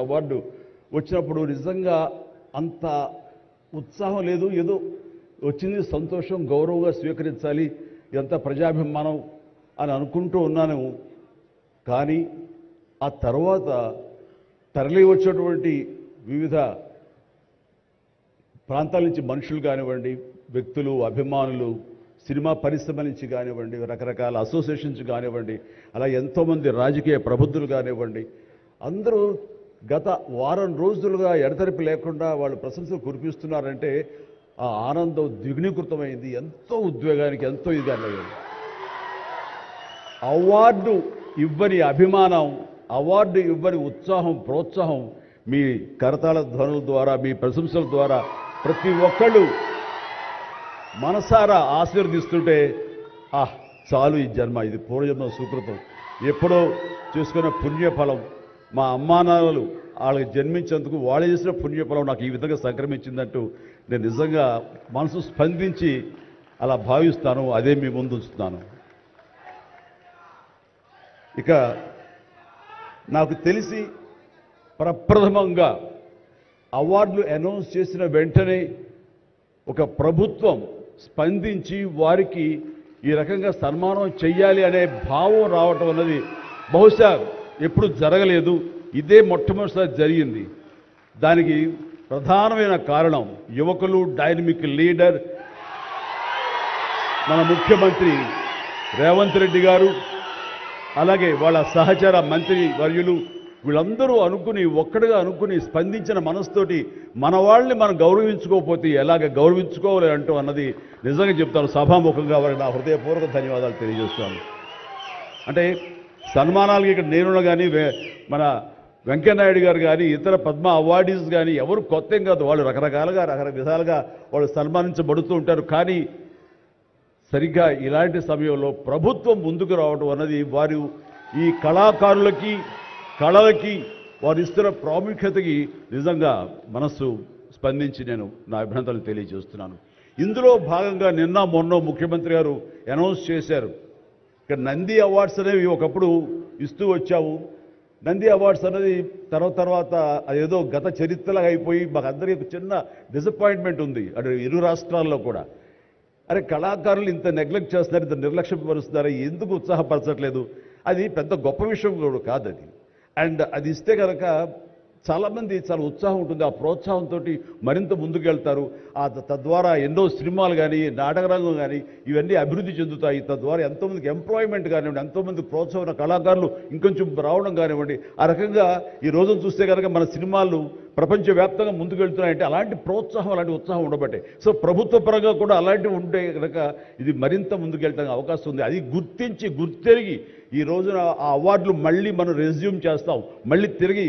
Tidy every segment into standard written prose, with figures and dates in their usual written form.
Award వచ్చినప్పుడు నిజంగా అంత ఉత్సాహం లేదు. ఏదో వచ్చింది, సంతోషం, గౌరవంగా స్వీకరించాలి, ఇదంతా ప్రజాభిమానం అని అనుకుంటూ ఉన్నాను. కానీ ఆ తర్వాత తరలి వచ్చేటువంటి వివిధ ప్రాంతాల నుంచి మనుషులు కానివ్వండి, వ్యక్తులు, అభిమానులు, సినిమా పరిశ్రమ నుంచి కానివ్వండి, రకరకాల అసోసియేషన్స్ కానివ్వండి, అలా ఎంతోమంది రాజకీయ ప్రబుద్ధులు కానివ్వండి, అందరూ గత వారం రోజులుగా ఎడతెరిపి లేకుండా వాళ్ళు ప్రశంసలు కురిపిస్తున్నారంటే ఆ ఆనందం ద్విగుణీకృతమైంది. ఎంతో ఉద్వేగానికి ఎంతో ఇదిగా అయ్యింది. అవార్డు ఇవ్వని అభిమానం, అవార్డు ఇవ్వని ఉత్సాహం, ప్రోత్సాహం మీ కరతాళ ధ్వనుల ద్వారా, మీ ప్రశంసల ద్వారా ప్రతి ఒక్కళ్ళు మనసారా ఆశీర్వదిస్తుంటే చాలు, ఈ జన్మ, ఇది పూర్వజన్మ సుకృతం, ఎప్పుడో చేసుకున్న పుణ్యఫలం, మా అమ్మానాన్నలు వాళ్ళకి జన్మించేందుకు వాళ్ళు చేసిన పుణ్యఫలం నాకు ఈ విధంగా సంక్రమించిందంటూ నేను నిజంగా మనసు స్పందించి అలా భావిస్తాను. అదే మీ ముందు ఉంచుతున్నాను. ఇక నాకు తెలిసి ప్రప్రథమంగా అవార్డులు అనౌన్స్ చేసిన వెంటనే ఒక ప్రభుత్వం స్పందించి వారికి ఈ రకంగా సన్మానం చెయ్యాలి అనే భావం రావటం అన్నది బహుశా ఎప్పుడు జరగలేదు. ఇదే మొట్టమొదటిసారి జరిగింది. దానికి ప్రధానమైన కారణం యువకులు, డైనమిక్ లీడర్ మన ముఖ్యమంత్రి రేవంత్ రెడ్డి గారు, అలాగే వాళ్ళ సహచర మంత్రి వర్యులు, వీళ్ళందరూ ఒక్కడిగా అనుకుని స్పందించిన మనసుతోటి మన వాళ్ళని మనం గౌరవించుకోకపోతే ఎలాగ గౌరవించుకోవాలి అంటూ అన్నది నిజంగా చెప్తాను. సభాముఖంగా వారికి నా హృదయపూర్వక ధన్యవాదాలు తెలియజేస్తాను. అంటే సన్మానాలకి ఇక్కడ నేను కానీ, మన వెంకయ్యనాయుడు గారు కానీ, ఇతర పద్మ అవార్డీస్ కానీ ఎవరు కొత్త ఏం కాదు. వాళ్ళు రకరకాలుగా విధాలుగా వాళ్ళు సన్మానించబడుతూ ఉంటారు. కానీ సరిగ్గా ఇలాంటి సమయంలో ప్రభుత్వం ముందుకు రావడం అన్నది వారు ఈ కళాకారులకి, కళలకి వారు ఇస్తున్న ప్రాముఖ్యతకి నిజంగా మనస్సు స్పందించి నేను నా అభినందనలు తెలియజేస్తున్నాను. ఇందులో భాగంగా నిన్న మొన్న ముఖ్యమంత్రి గారు అనౌన్స్ చేశారు. ఇక్కడ నంది అవార్డ్స్ అనేవి ఒకప్పుడు ఇస్తూ వచ్చాము. నంది అవార్డ్స్ అనేది తర్వాత అదేదో గత చరిత్రలాగా అయిపోయి మాకు అందరికీ చిన్న డిసప్పాయింట్మెంట్ ఉంది అటు ఇరు రాష్ట్రాల్లో కూడా. అరే, కళాకారులు ఇంత నెగ్లెక్ట్ చేస్తున్నారు, ఇంత నిర్లక్ష్యపరుస్తున్నారు, ఎందుకు ఉత్సాహపరచట్లేదు? అది పెద్ద గొప్ప విషయం కూడా కాదు అది. అండ్ అది ఇస్తే కనుక చాలామంది చాలా ఉత్సాహం ఉంటుంది. ఆ ప్రోత్సాహంతో మరింత ముందుకెళ్తారు. తద్వారా ఎన్నో సినిమాలు కానీ, నాటకరంగం కానీ ఇవన్నీ అభివృద్ధి చెందుతాయి. తద్వారా ఎంతోమందికి ఎంప్లాయ్మెంట్ కానివ్వండి, ఎంతోమంది ప్రోత్సాహం కళాకారులు ఇంకొంచెం రావడం కానివ్వండి. ఆ రకంగా ఈ రోజును చూస్తే కనుక మన సినిమాలు ప్రపంచవ్యాప్తంగా ముందుకెళ్తున్నాయంటే అలాంటి ప్రోత్సాహం, అలాంటి ఉత్సాహం ఉండబట్టే. సో ప్రభుత్వ పరంగా కూడా అలాంటివి ఉంటే కనుక ఇది మరింత ముందుకెళ్ళడానికి అవకాశం ఉంది. అది గుర్తెరిగి ఈ రోజున ఆ అవార్డులు మళ్ళీ మనం రెజ్యూమ్ చేస్తాం, మళ్ళీ తిరిగి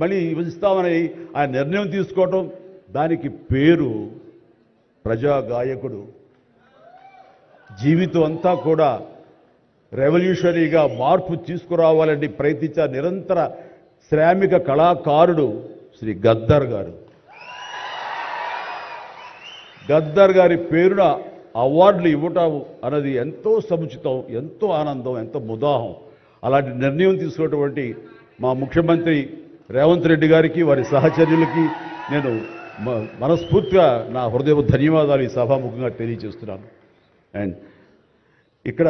మళ్ళీ ఇస్తామని ఆ నిర్ణయం తీసుకోవటం, దానికి పేరు ప్రజాగాయకుడు. జీవితం అంతా కూడా రెవల్యూషనరీగా మార్పు తీసుకురావాలని ప్రయత్నించే నిరంతర శ్రామిక కళాకారుడు శ్రీ గద్దర్ గారు. గద్దర్ గారి పేరున అవార్డులు ఇవ్వటం అన్నది ఎంతో సముచితం, ఎంతో ఆనందం, ఎంతో ముదాహం. అలాంటి నిర్ణయం తీసుకున్నటువంటి మా ముఖ్యమంత్రి రేవంత్ రెడ్డి గారికి, వారి సహచర్యులకి నేను మనస్ఫూర్తిగా నా హృదయ ధన్యవాదాలు ఈ సభాముఖంగా తెలియజేస్తున్నాను. అండ్ ఇక్కడ